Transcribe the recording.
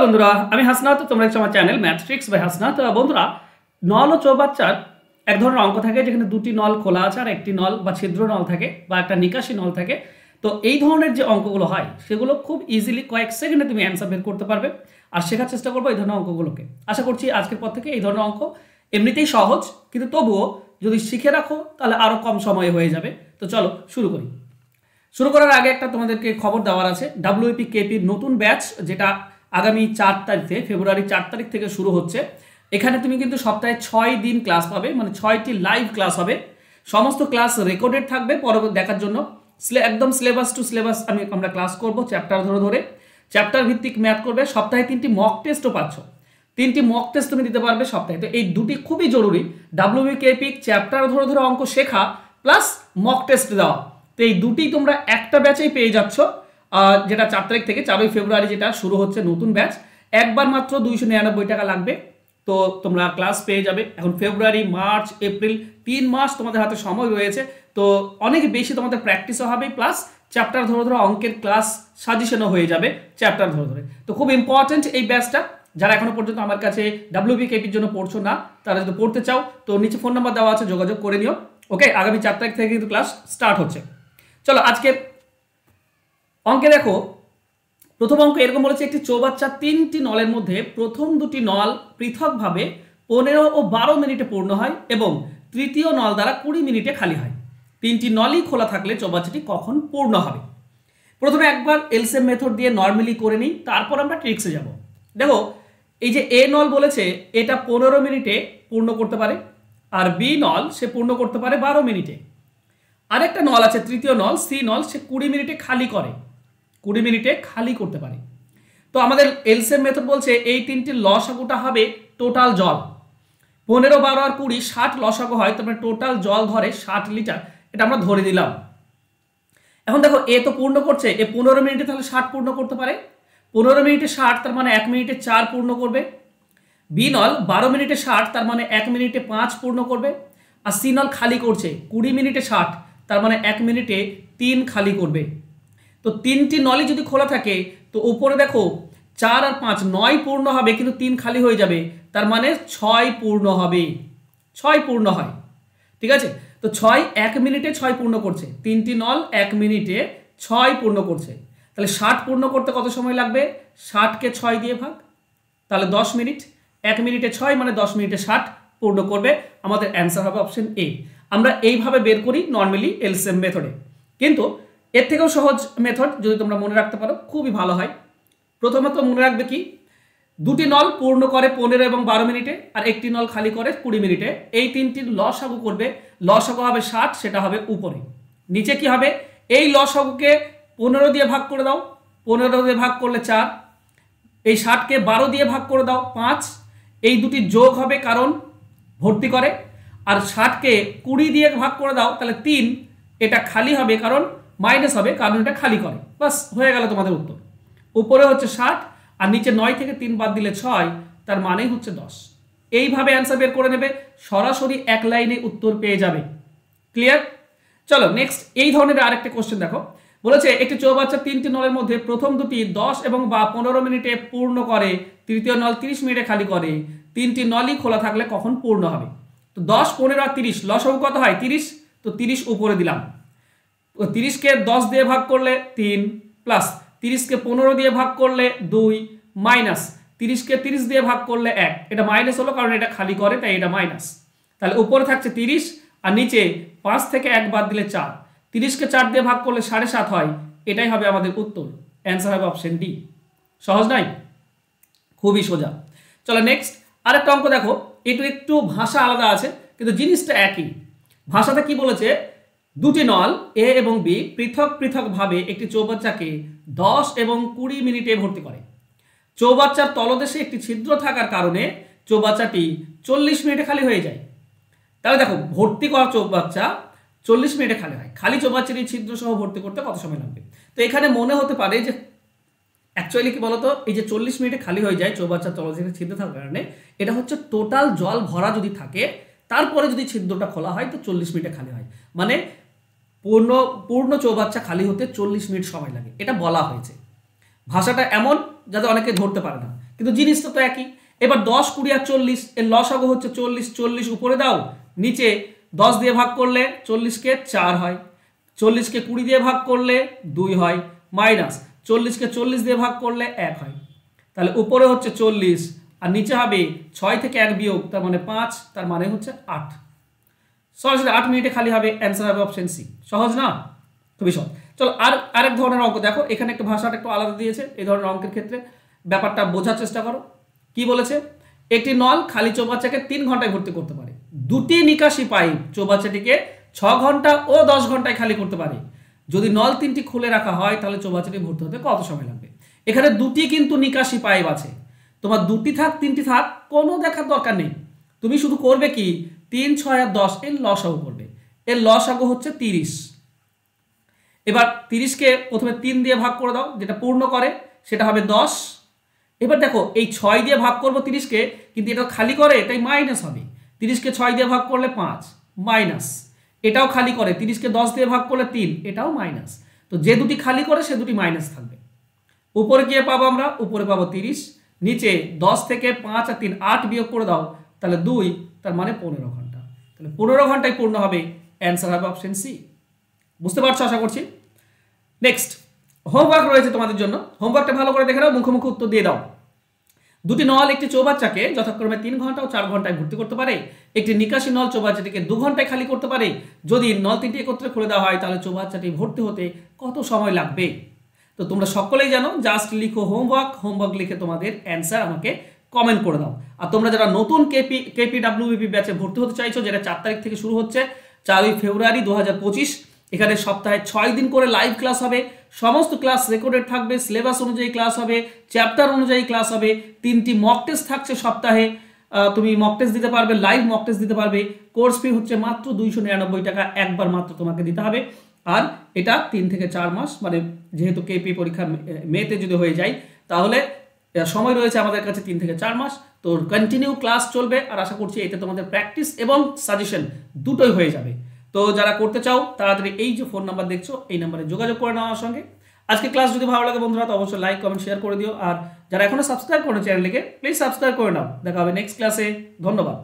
বন্ধুরা, আমি হাসনাত। তোমরা হচ্ছে আমার চ্যানেল ম্যাথট্রিক্স বাই হাসনাত। বন্ধুরা, নল ও চৌবাচ্চার এক ধরনের অঙ্ক থাকে যেখানে দুটি নল খোলা আছে আর একটি নল বা ছিদ্র নল থাকে বা একটা নিকাশি নল থাকে। তো এই ধরনের যে অঙ্কগুলো হয় সেগুলো খুব ইজিলি কয়েক সেকেন্ডে তুমি অ্যান্সার বের করতে পারবে। আর শেখার চেষ্টা করবো এই ধরনের অঙ্কগুলোকে। আশা করছি আজকের পর থেকে এই ধরনের অঙ্ক এমনিতেই সহজ, কিন্তু তবুও যদি শিখে রাখো তাহলে আরও কম সময়ে হয়ে যাবে। তো চলো শুরু করি। শুরু করার আগে একটা তোমাদেরকে খবর দেওয়ার আছে। WPKPর নতুন ব্যাচ যেটা আগামী 4 তারিখে ফেব্রুয়ারি 4 তারিখ থেকে শুরু হচ্ছে। এখানে তুমি কিন্তু সপ্তাহে 6 দিন ক্লাস পাবে, মানে 6টি লাইভ ক্লাস হবে। সমস্ত ক্লাস রেকর্ডেড থাকবে পরবর্তী দেখার জন্য। একদম সিলেবাস টু সিলেবাস আমরা ক্লাস করব, চ্যাপ্টার ধরে ধরে চ্যাপ্টার ভিত্তিক ম্যাথ করবে। সপ্তাহে 3টি মক টেস্টও পাচ্ছ, 3টি মক টেস্ট তুমি দিতে পারবে সপ্তাহে। তো এই দুটি খুবই জরুরি, WPKP চ্যাপ্টার ধরে ধরে অঙ্ক শেখা প্লাস মক টেস্ট দেওয়া। তো এই দুটি তোমরা একটা ব্যাচেই পেয়ে যাচ্ছ, যেটা 4 তারিখ থেকে 4 ফেব্রুয়ারি যেটা শুরু হচ্ছে নতুন ব্যাচ। একবার মাত্র 299 টাকা লাগবে, তো তোমরা ক্লাস পেয়ে যাবে। এখন ফেব্রুয়ারি, মার্চ, এপ্রিল 3 মাস তোমাদের হাতে সময় রয়েছে। তো অনেক বেশি তোমাদের প্র্যাকটিসও হবে, প্লাস চ্যাপ্টার ধরে ধরে অঙ্কের ক্লাস সাজেশনও হয়ে যাবে চ্যাপ্টার ধরে ধরে। তো খুব ইম্পর্টেন্ট এই ব্যাচটা। যারা এখনো পর্যন্ত আমার কাছে WPKPর জন্য পড়ছো না, তারা যদি পড়তে চাও তো নিচে ফোন নাম্বার দেওয়া আছে, যোগাযোগ করে নিও। ওকে, আগামী 4 তারিখ থেকে কিন্তু ক্লাস স্টার্ট হচ্ছে। চলো আজকে অঙ্কে দেখো, প্রথম অঙ্ক এরকম বলেছে, একটি চৌবাচ্চা 3টি নলের মধ্যে প্রথম দুটি নল পৃথকভাবে 15 ও 12 মিনিটে পূর্ণ হয় এবং তৃতীয় নল দ্বারা 20 মিনিটে খালি হয়। 3টি নলই খোলা থাকলে চৌবাচ্চাটি কখন পূর্ণ হবে? প্রথমে একবার এলসিএম মেথড দিয়ে নর্মালি করে নিই, তারপর আমরা ট্রিক্সে যাব। দেখো, এই যে এ নল বলেছে এটা 15 মিনিটে পূর্ণ করতে পারে, আর বি নল সে পূর্ণ করতে পারে 12 মিনিটে। আরেকটা নল আছে তৃতীয় নল, সি নল, সে 20 মিনিটে খালি করে, 20 মিনিটে খালি করতে পারে। তো আমাদের এলসিএম মেথড বলছে এই 3টির লসাগুটা হবে টোটাল জল। 15, 12 আর 20 60 লসাগু হয়, তারপরে টোটাল জল ধরে 60 লিটার, এটা আমরা ধরে দিলাম। এখন দেখো, এ তো পূর্ণ করছে, এ 15 মিনিটে তাহলে 60 পূর্ণ করতে পারে। 15 মিনিটে 60, তার মানে 1 মিনিটে 4 পূর্ণ করবে। বি নল 12 মিনিটে 60, তার মানে 1 মিনিটে 5 পূর্ণ করবে। আর সি নল খালি করছে 20 মিনিটে 60, তার মানে 1 মিনিটে 3 খালি করবে। তো 3টি নলই যদি খোলা থাকে তো উপরে দেখো 4 আর 5 9 পূর্ণ হবে, কিন্তু 3 খালি হয়ে যাবে, তার মানে 6 পূর্ণ হবে। 6 পূর্ণ হয়, ঠিক আছে। তো 6 1 মিনিটে 6 পূর্ণ করছে, 3টি নল 1 মিনিটে 6 পূর্ণ করছে। তাহলে 60 পূর্ণ করতে কত সময় লাগবে? 60কে 6 দিয়ে ভাগ, তাহলে 10 মিনিট। 1 মিনিটে 6 মানে 10 মিনিটে 60 পূর্ণ করবে। আমাদের অ্যান্সার হবে অপশন এ। আমরা এইভাবে বের করি নর্মালি এলসিএম মেথডে, কিন্তু এর থেকেও সহজ মেথড যদি তোমরা মনে রাখতে পারো খুবই ভালো হয়। প্রথমত মনে রাখবে কি, দুটি নল পূর্ণ করে 15 এবং 12 মিনিটে, আর একটি নল খালি করে 20 মিনিটে। এই 3টির লসাগু করবে, লসাগু হবে 60, সেটা হবে উপরে। নিচে কি হবে? এই লসাগুকে 15 দিয়ে ভাগ করে দাও, 15 দিয়ে ভাগ করলে 4। এই 60কে 12 দিয়ে ভাগ করে দাও 5। এই দুটি যোগ হবে কারণ ভর্তি করে। আর 60কে 20 দিয়ে ভাগ করে দাও, তাহলে 3, এটা খালি হবে কারণ মাইনাস হবে, কারণ এটা খালি করে। বাস হয়ে গেল তোমাদের উত্তর। উপরে হচ্ছে 60 আর নিচে 9 থেকে 3 বাদ দিলে 6, তার মানেই হচ্ছে 10। এইভাবে অ্যান্সার বের করে নেবে, সরাসরি এক লাইনে উত্তর পেয়ে যাবে। ক্লিয়ার? চলো নেক্সট এই ধরনের আরেকটা কোশ্চেন দেখো। বলেছে একটি চৌবাচ্চা 3টি নলের মধ্যে প্রথম দুটি 10 এবং 15 মিনিটে পূর্ণ করে, তৃতীয় নল 30 মিনিটে খালি করে। 3টি নলই খোলা থাকলে কখন পূর্ণ হবে? তো 10, 15 আর 30 লসাগু কত হয়? 30। তো 30 উপরে দিলাম, 30কে 10 দিয়ে ভাগ করলে 3, প্লাস 30কে 15 দিয়ে ভাগ করলে 2, মাইনাস 30কে 30 দিয়ে ভাগ করলে 1। এটা মাইনাস হলো কারণ এটা খালি করে, তাই এটা মাইনাস। তাহলে উপরে থাকছে 30 আর নিচে 5 থেকে 1 বাদ দিলে 4। 30কে 4 দিয়ে ভাগ করলে 7.5 হয়, এটাই হবে আমাদের উত্তর। অ্যান্সার হবে অপশন ডি। সহজ নয়? খুবই সোজা। চলো নেক্সট আরেকটা অঙ্ক দেখো। এটা একটু ভাষা আলাদা আছে, কিন্তু জিনিসটা একই। ভাষাটা কি বলেছে? দুটি নল এ এবং বি পৃথক পৃথকভাবে একটি চৌবাচ্চাকে 10 এবং 20 মিনিটে ভর্তি করে। চৌবাচ্চার তলদেশে একটি ছিদ্র থাকার কারণে চৌবাচ্চাটি 40 মিনিটে খালি হয়ে যায়। তাহলে দেখো, ভর্তি করা চৌবাচ্চা 40 মিনিটে খালি হয়, খালি চৌবাচ্চার এই ছিদ্র সহ ভর্তি করতে কত সময় লাগবে? তো এখানে মনে হতে পারে যে অ্যাকচুয়ালি কি বলতো, এই যে 40 মিনিটে খালি হয়ে যায় চৌবাচ্চার তলদেশে ছিদ্র থাকার কারণে, এটা হচ্ছে টোটাল জল ভরা যদি থাকে তারপরে যদি ছিদ্রটা খোলা হয় তো 40 মিনিটে খালি হয়। মানে পূর্ণ চৌবাচ্চা খালি হতে 40 মিনিট সময় লাগে, এটা বলা হয়েছে। ভাষাটা এমন যাতে অনেকে ধরতে পারে না। কিন্তু জিনিসটা তো একই। এবার 10, 20 আর 40 এর লসাগু হচ্ছে 40, 40 উপরে দাও, নিচে 10 দিয়ে ভাগ করলে 40কে 4 হয়, 40কে 20 দিয়ে ভাগ করলে 2 হয়, মাইনাস 40কে 40 দিয়ে ভাগ করলে 1 হয়। তাহলে উপরে হচ্ছে 40 আর নিচে হবে 6 থেকে 1 বিয়োগ, তার মানে 5, তার মানে হচ্ছে 8। সরাসরি 8 মিনিটে খালি হবে, অ্যান্সার হবে অপশন সি। সহজ না? খুবই সহজ। চলো আরেক ধরনের অঙ্ক দেখো, এখানে একটু ভাষাটা একটু আলাদা দিয়েছে। এই ধরনের অঙ্কের ক্ষেত্রে ব্যাপারটা বোঝার চেষ্টা করো। কি বলেছে? একটি নল খালি চৌবাচ্চাকে 3 ঘন্টায় ভর্তি করতে পারে। দুটি নিকাশি পাইপ চৌবাচ্চাটিকে 6 ঘন্টা ও 10 ঘন্টায় খালি করতে পারে। যদি নল 3টি খুলে রাখা হয় তাহলে চৌবাচ্চাটি ভর্তি হতে কত সময় লাগবে? এখানে দুটি কিন্তু নিকাশি পাইপ আছে, তোমার 2টি থাক 3টি থাক কোনো দেখার দরকার নেই। তুমি শুধু করবে কি 3, 6 আর 10 এর লসাগু করবে। এর লসাগু হচ্ছে 30। এবার 30কে প্রথমে 3 দিয়ে ভাগ করে দাও, যেটা পূর্ণ করে সেটা হবে 10। এবার দেখো এই 6 দিয়ে ভাগ করব 30কে, কিন্তু এটা খালি করে, এটাই মাইনাস হবে। 30কে 6 দিয়ে ভাগ করলে 5, মাইনাস। এটাও খালি করে, 30কে 10 দিয়ে ভাগ করলে 3, এটাও মাইনাস। তো যে দুটি খালি করে সে দুটি মাইনাস থাকবে। উপরে গিয়ে পাবো আমরা, উপরে পাবো 30, নিচে 10 থেকে 5 আর 3 8 বিয়োগ করে দাও, তাহলে 2, তার মানে 15 ঘন্টা। তাহলে 15 ঘন্টায় পূর্ণ হবে, অ্যান্সার হবে অপশন সি। বুঝতে পারছো আশা করছি। নেক্সট হোমওয়ার্ক রয়েছে তোমাদের জন্য, হোমওয়ার্কটা ভালো করে দেখে নাও, মুখে মুখে উত্তর দিয়ে দাও। দুটি নল একটি চৌবাচ্চাকে যথাক্রমে 3 ঘন্টা ও 4 ঘন্টায় ভর্তি করতে পারে। একটি নিকাশি নল চৌবাচ্চাটিকে 2 ঘন্টায় খালি করতে পারে। যদি নল 3টি একত্রে খুলে দেওয়া হয় তাহলে চৌবাচ্চাটি ভর্তি হতে কত সময় লাগবে? তো তোমরা সকলেই জানো, জাস্ট লিখো হোমওয়ার্ক লিখে তোমাদের অ্যান্সার আমাকে কমেন্ট করে দাও। আর তোমরা যারা নতুন কেপিডব্লিউবিপি ব্যাচে ভর্তি হতে চাইছো, যেটা 4 তারিখ থেকে শুরু হচ্ছে, 4 ফেব্রুয়ারি 2025, এখানে সপ্তাহে 6 দিন করে লাইভ ক্লাস হবে। সমস্ত ক্লাস রেকর্ডেড থাকবে, সিলেবাস অনুযায়ী ক্লাস হবে, চ্যাপ্টার অনুযায়ী ক্লাস হবে। 3টি মক টেস্ট থাকছে সপ্তাহে, তুমি মক টেস্ট দিতে পারবে, লাইভ মক টেস্ট দিতে পারবে। কোর্স ফি হচ্ছে মাত্র 299 টাকা, একবার মাত্র তোমাকে দিতে হবে। আর এটা 3 থেকে 4 মাস, মানে যেহেতু কেপি পরীক্ষা মেতে যদি হয়ে যায় তাহলে সময় রয়েছে আমাদের কাছে 3 থেকে 4 মাস। তো কন্টিনিউ ক্লাস চলবে, আর আশা করছি এতে তোমাদের প্র্যাকটিস এবং সাজেশন দুটোই হয়ে যাবে। তো যারা করতে চাও তাড়াতাড়ি এই যে ফোন নাম্বার দেখছো, এই নাম্বারে যোগাযোগ করে নাও আমার সঙ্গে। আজকে ক্লাস যদি ভালো লাগে বন্ধুরা তো অবশ্যই লাইক, কমেন্ট, শেয়ার করে দিও। আর যারা এখনো সাবস্ক্রাইব করো চ্যানেলটিকে, প্লিজ সাবস্ক্রাইব করে নাও। দেখা হবে নেক্সট ক্লাসে। ধন্যবাদ।